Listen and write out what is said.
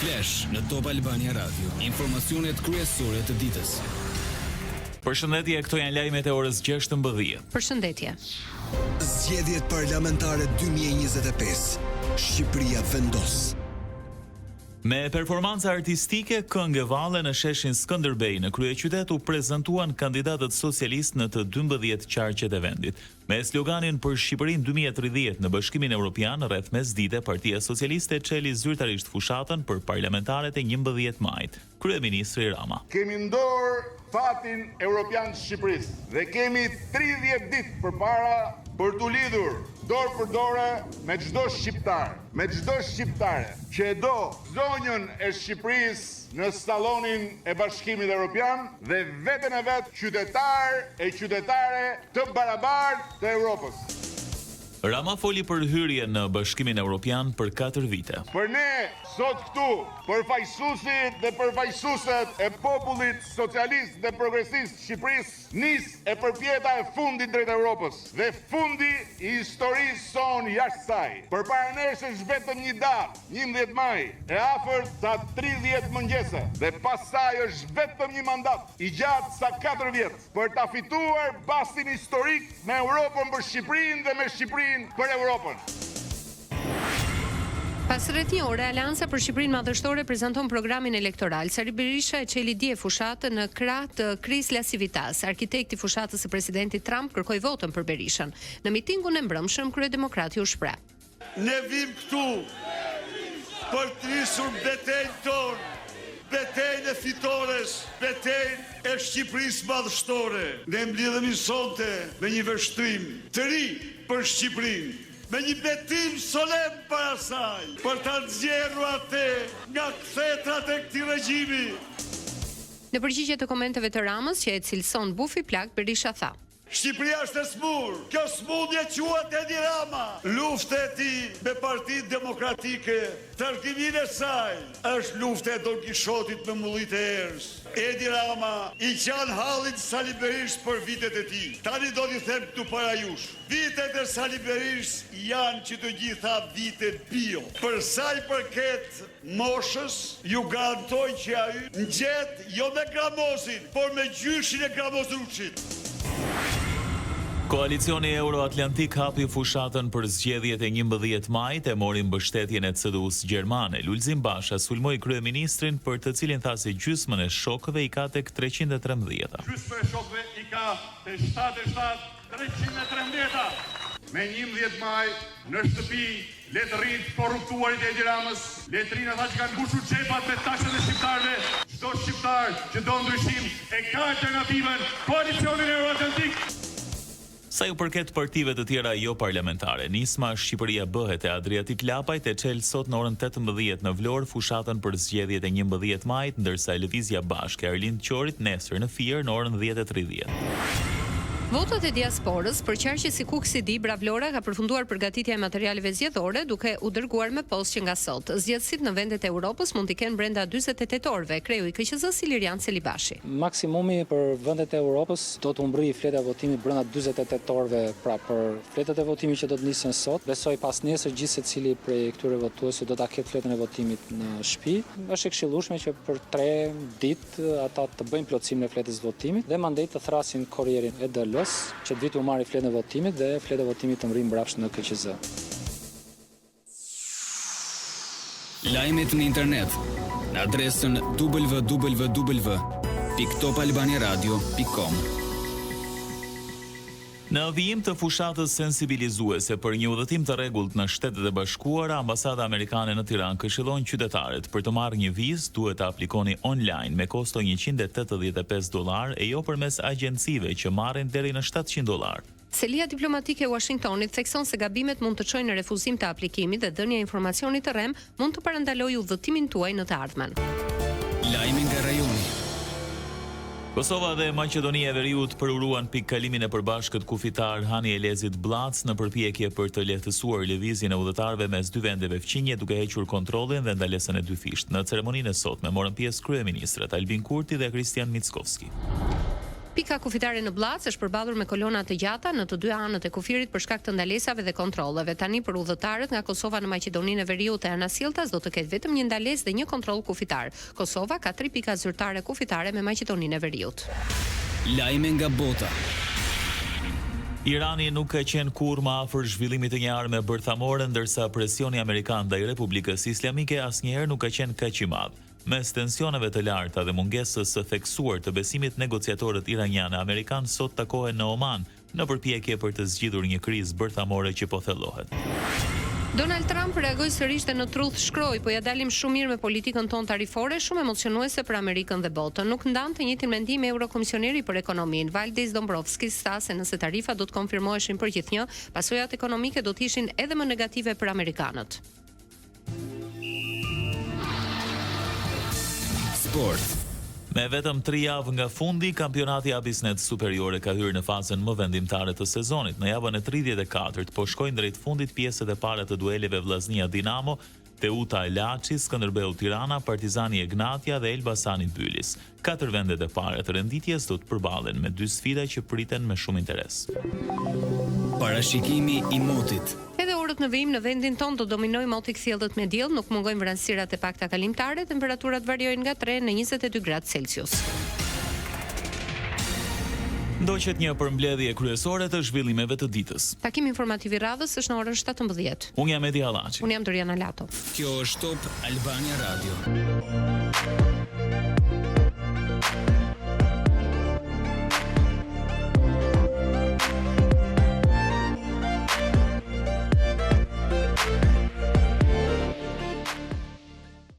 Flash në Top Albania Radio. Informacionet kryesore të ditës. Përshëndetje, këto janë lajmet e orës 16. Përshëndetje. Zgjedhjet parlamentare 2025. Shqipëria vendos. Me performanca artistike, këngë valle në sheshin Skënderbej në kryeqytet u prezantuan kandidatët socialist në të 12 qarqet e vendit. Me sloganin për Shqipërinë 2030 në Bashkimin Evropian, rreth mesdite Partia Socialiste çeli zyrtarisht fushatën për parlamentarët e 11 majit. Kryeministri Rama. Kemi ndorë fatin Evropian të Shqipërisë dhe kemi 30 ditë përpara për t'u lidhur dorë për dorë me çdo shqiptar, me çdo shqiptare që e do zonjën e Shqipërisë në sallonin e Bashkimit Evropian dhe veten e vet qytetar e qytetare të barabartë të Evropës. Rama foli për hyrjen në Bashkimin Evropian për 4 vite. Për ne, sot këtu, përfaqësuesit dhe përfaqësueset e popullit socialist dhe progresist Shqipërisë, nis e përpjeta e fundit drejt Evropës dhe fundi i historisë sonë jashtë saj. Përpara nesh është vetëm një datë, 11 maj, e afërt sa 30 mëngjese dhe pastaj është vetëm një mandat i gjatë sa 4 vjet për ta fituar bastin historik me Europën për Shqipërinë dhe me Shqipërinë për Europën. Pas rreth një ore, Alianca për Shqipërinë Madhështore prezanton programin elektoral. Sali Berisha e çeli dje fushatën në krah të Kris Lasivitas. Arkitekti fushatës së presidentit Trump kërkoi votën për Berishën. Në mitingun e mbrëmshëm, kryedemokrati u shpreh. Ne vim këtu për të nisur betejën tonë, betejën e fitores, betejën e Shqipërisë Madhështore. Ne mbledhemi sonte me një vështrim të ri për Shqipërinë, me një betim solemn para saj, për ta nxjerrur atë nga kthetrat e këtij regjimi. Në përgjigje të komenteve të Ramës që e cilëson bufi plak, Berisha tha: Shqipëria është e smur. Kjo smundje quhet Edi Rama. Lufta e tij me Partinë Demokratike, trashëgiminë e saj, është lufta e Don Kishotit me mullit e erës. Edi Rama i qan hallin Sali Berish për vitet e tij. Tani do t'i them këtu para jush. Vitet e Sali Berish janë që të gjitha vitet bio. Për sa i përket moshës, ju garantoj që ai ngjet jo me gramozin, por me gjyshin e Gramozruçit. Koalicioni Euro-Atlantik hapi fushatën për zgjedhjet e 11 majit e mori mbështetjen e CDU-s gjermane. Lulzim Basha sulmoi kryeministrin për të cilin tha se gjysmën e shokëve i ka tek 313. Gjysma e shokëve i ka te 313. Me 11 maj në shtëpi le të rrit korruptuarit e Edi Ramës, le të rinë ata që kanë mbushur xhepat me taksat e shqiptarëve. Çdo shqiptar që do ndryshim e ka alternativën koalicionin Euro-Atlantik. Sa ju përket partive të tjera jo parlamentare, nisma Shqipëria bëhet e Adriatik Lapajt e çel sot në orën 18 në Vlorë fushatën për zgjedhjet e 11 majit, ndërsa Lëvizja Bashke Arlind Qorit nesër në Fier në orën 10:30. Votat e diasporës për qarqe si Kuksi Dibra Vlora ka përfunduar përgatitja e materialeve zgjedhore duke u dërguar me postë që nga sot. Zgjedhësit në vendet e Europës mund t'i kenë brenda 48 orëve, kreu i KQZ-s Ilirian Celibashi. Maksimumi për vendet e Europës do të umbrojë fleta e votimit brenda 48 orëve, pra për fletat e votimit që do të nisen sot. Besoj pas nesër gjithë secili prej këtyre votuesve do ta ketë fletën e votimit në shtëpi. Është e këshillueshme që për 3 ditë ata të bëjnë plotësimin e fletës votimit dhe mandej të thrasin kurrierin e DL që të vitë u marri fletën e votimit dhe fletë e votimit të mri mbrapsht në KQZ. Lajmet në internet në adresën www.topalbaniaradio.com. Në vijim të fushatës sensibilizuese për një udhëtim të rregullt në Shtetet e Bashkuara, Ambasada Amerikane në Tiranë këshillon qytetarët për të marrë një vizë duhet të aplikoni online me kosto $185 e jo përmes agjencive që marrin deri në $700. Selia diplomatike e Washingtonit thekson se gabimet mund të çojnë në refuzim të aplikimit dhe dhënia e informacionit të rrem mund të parandalojë udhëtimin tuaj në të ardhmen. Lajmi nga rajoni. Kosova dhe Maqedonia e Veriut përuruan pikkalimin e përbashkët kufitar Hani Elezit Blac në përpjekje për të lehtësuar lëvizjen e udhëtarëve mes dy vendeve fqinje duke hequr kontrollin dhe ndalesën e dyfisht. Në ceremoninë e sotme morën pjesë kryeministrat Albin Kurti dhe Kristian Mickovski. Pika kufitare në Blac është përballur me kolona të gjata në të dy anët e kufirit për shkak të ndalesave dhe kontrolleve. Tani për udhëtarët nga Kosova në Maqedoninë e Veriut e Anasjelltas do të ketë vetëm një ndalesë dhe një kontroll kufitar. Kosova ka 3 pika zyrtare kufitare me Maqedoninë e Veriut. Lajme nga bota. Irani nuk ka qenë kurrë më afër zhvillimit të një arme bërthamore, ndërsa presioni amerikan ndaj Republikës Islamike asnjëherë nuk ka qenë kaq i madh. Mes tensioneve të larta dhe mungesës së theksuar të besimit, negociatorët iranianë amerikan sot takohen në Oman në përpjekje për të zgjidhur një krizë bërthamore që po thellohet. Donald Trump reagoi sërish dhe në Truth shkroi, po ja dalim shumë mirë me politikën tonë tarifore, shumë emocionuese për Amerikën dhe botën. Nuk ndan të njëjtin mendim Eurokomisioneri për ekonominë, Valdis Dombrovskis, tha se nëse tarifat do të konfirmoheshin përgjithënjë, pasojat ekonomike do të ishin edhe më negative për amerikanët. Sport. Me vetëm 3 javë nga fundi, kampionati Abisnet Superiore ka hyrë në fazën më vendimtare të sezonit. Në javën e 34 po shkojnë drejt fundit pjesët e para të dueleve Vllaznia Dinamo, Teuta Elaçi, Skënderbeu Tirana, Partizani Egnatia dhe Elbasani Bylis. 4 vendet e para të renditjes do të përballen me 2 sfida që priten me shumë interes. Parashikimi i motit. Edhe orët në vijim në vendin tonë do dominojë moti kthjellët me diell, nuk mungojnë vranësirat e pakta kalimtare, temperaturat variojnë nga 3 në 22 gradë Celsius. Ndoqet një përmbledhje kryesore të zhvillimeve të ditës. Takimi informativ i radhës është në orën 17. Unë jam Edi Hallaçi. Unë jam Doriana Lato. Kjo është Top Albania Radio.